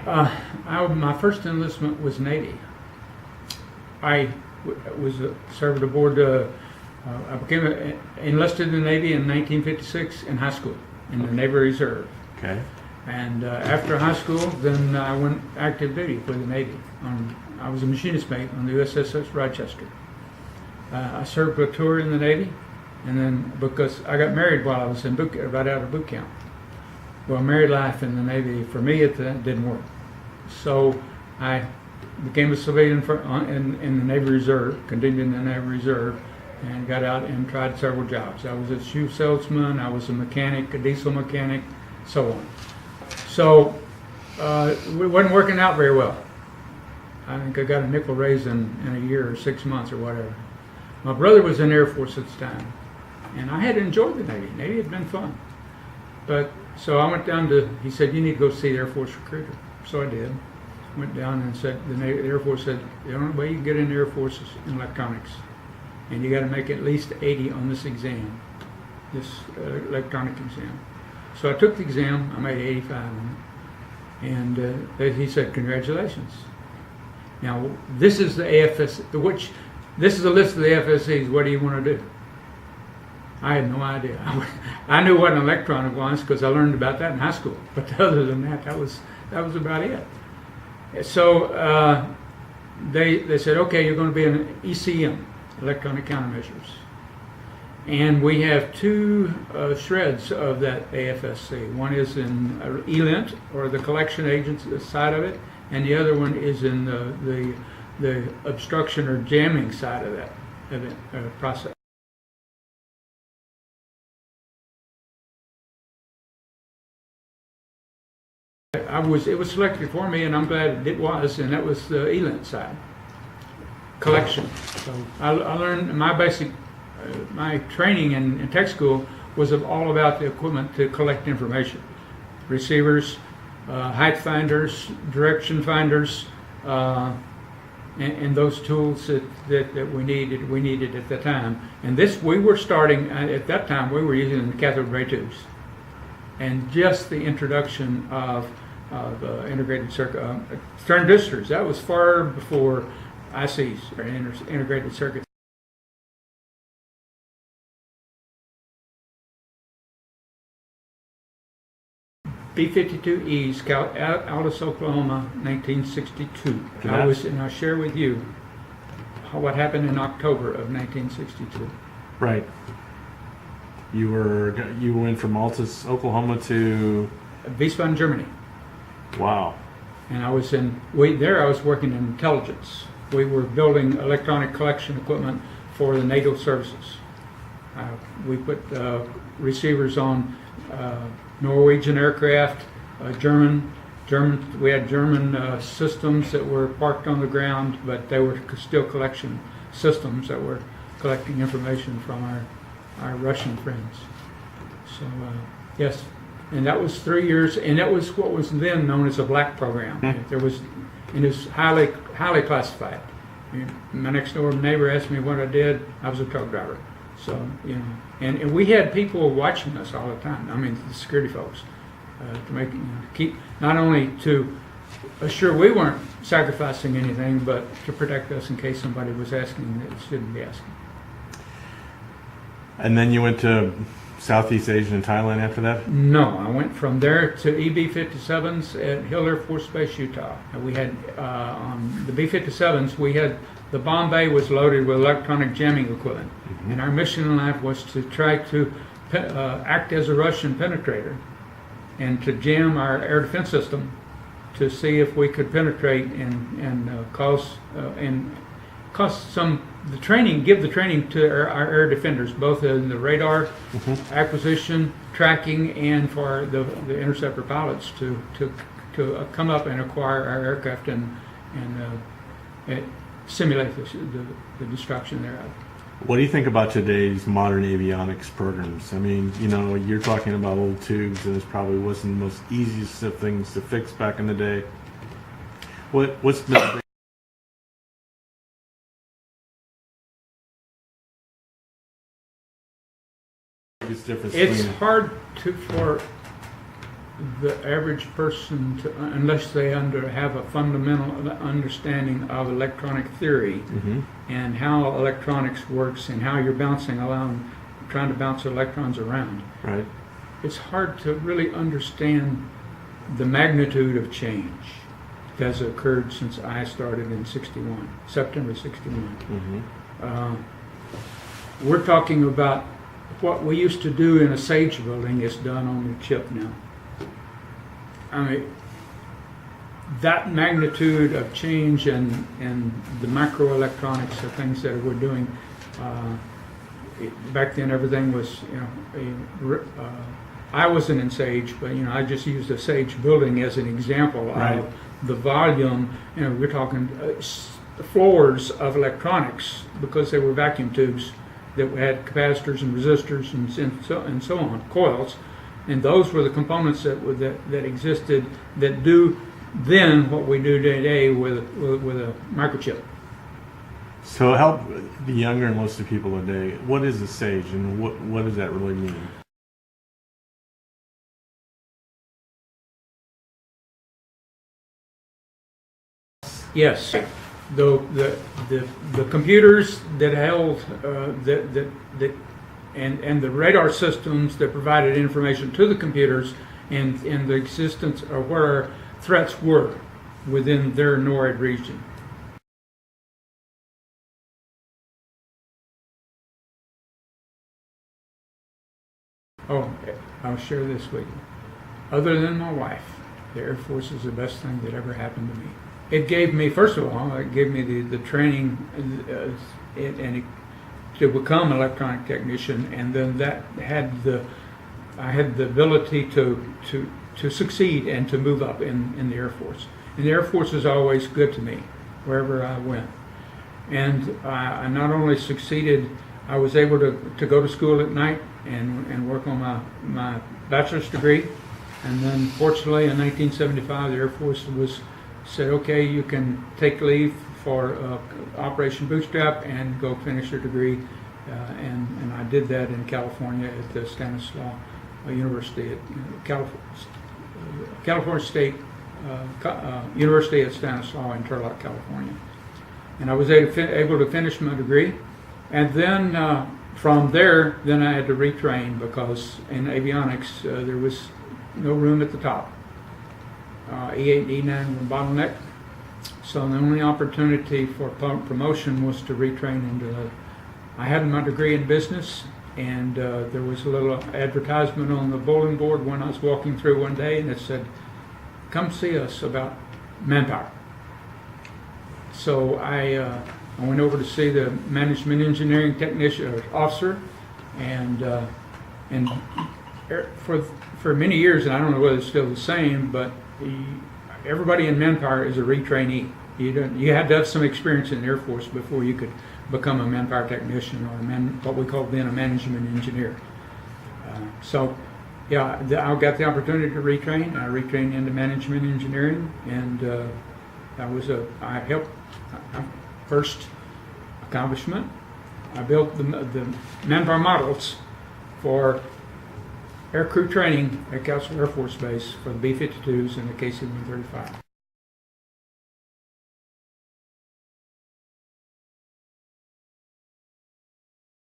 My first enlistment was Navy. I served aboard. I became enlisted in the Navy in 1956 in high school in the Navy Reserve. Okay. And after high school, then I went active duty for the Navy. I was a machinist mate on the USS Rochester. I served a tour in the Navy, and then because I got married while I was in right out of boot camp. Well, married life in the Navy for me didn't work. So I became a civilian in the Navy Reserve, continued in the Navy Reserve, and got out and tried several jobs. I was a shoe salesman, I was a mechanic, a diesel mechanic, so on. So it wasn't working out very well. I think I got a nickel raise in a year or 6 months or whatever. My brother was in the Air Force at the time, and I had enjoyed the Navy. Navy had been fun. But so I went down he said, you need to go see the Air Force recruiter. So I did. Went down and said, the Air Force said, the only way you can get in the Air Force is in electronics. And you got to make at least 80 on this exam, this electronic exam. So I took the exam, I made 85 on it. And he said, congratulations. Now, this is the AFS, this is a list of the FSCs. What do you want to do? I had no idea. I knew what an electronic was because I learned about that in high school. But other than that, that was about it. So they said, okay, you're going to be an ECM, electronic countermeasures. And we have two shreds of that AFSC. One is in ELINT, or the collection agents side of it, and the other one is in the obstruction or jamming side of that process. It was selected for me, and I'm glad it was, and that was the ELINT side, collection. So I learned my training in tech school was all about the equipment to collect information, receivers, height finders, direction finders, and those tools that we needed at the time. And we were starting at that time. We were using the cathode ray tubes, and just the introduction of integrated circuit transistors. That was far before ICs or integrated circuits. B-52Es, Aldous, Oklahoma, 1962. And I'll share with you what happened in October of 1962. Right. You went from Aldous, Oklahoma to Wiesbaden, Germany. Wow. And I was working in intelligence. We were building electronic collection equipment for the NATO services. We put receivers on Norwegian aircraft, we had German systems that were parked on the ground, but they were still collection systems that were collecting information from our Russian friends. So yes, and that was 3 years, and that was what was then known as a black program. And it was highly classified. My next door neighbor asked me what I did. I was a truck driver. So, and we had people watching us all the time. I mean, the security folks, to keep, not only to assure we weren't sacrificing anything, but to protect us in case somebody was asking that shouldn't be asking. And then you went to Southeast Asia and Thailand after that? No, I went from there to EB-57s at Hill Air Force Base, Utah. And we had, on the B-57s, the bomb bay was loaded with electronic jamming equipment. Mm-hmm. And our mission in life was to try to act as a Russian penetrator and to jam our air defense system to see if we could penetrate and give the training to our air defenders, both in the radar acquisition, tracking, and for the interceptor pilots to come up and acquire our aircraft and simulate the destruction thereof. What do you think about today's modern avionics programs? I mean, you're talking about old tubes, and this probably wasn't the most easiest of things to fix back in the day. What's the biggest difference? It's hard for the average person, unless they have a fundamental understanding of electronic theory and how electronics works and how you're bouncing around, trying to bounce electrons around. Right. It's hard to really understand the magnitude of change that has occurred since I started in '61, September '61. We're talking about what we used to do in a Sage building is done on the chip now. I mean, that magnitude of change and the microelectronics of things that we're doing, back then everything was, I wasn't in Sage, but I just used a Sage building as an example of the volume. We're talking floors of electronics because they were vacuum tubes that had capacitors and resistors and so on, coils, and those were the components that existed that do then what we do today with a microchip. So help the younger and listening people today. What is a Sage, and what does that really mean? Yes, the computers that held and the radar systems that provided information to the computers and the existence of where our threats were within their NORAD region. Oh, I'll share this with you. Other than my wife, the Air Force is the best thing that ever happened to me. It gave me, first of all, it gave me the training to become an electronic technician, and then that I had the ability to succeed and to move up in the Air Force. And the Air Force is always good to me, wherever I went. And I not only succeeded, I was able to go to school at night and work on my bachelor's degree. And then fortunately in 1975, the Air Force said, okay, you can take leave for Operation Bootstrap and go finish your degree. And I did that in California at the Stanislaus University, at California State University at Stanislaus in Turlock, California. And I was able to finish my degree. And then from there, then I had to retrain because in avionics there was no room at the top. E8 and E9 were bottleneck. So the only opportunity for promotion was to retrain into I had my degree in business, and there was a little advertisement on the bulletin board when I was walking through one day, and it said, come see us about manpower. So I went over to see the management engineering technician or officer, and for many years, and I don't know whether it's still the same, but everybody in manpower is a retrainee. You had to have some experience in the Air Force before you could become a manpower technician or what we called then a management engineer. So, yeah, I got the opportunity to retrain. I retrained into management engineering, and I helped. First accomplishment, I built the manpower models for aircrew training at Castle Air Force Base for the B-52s and the KC-135.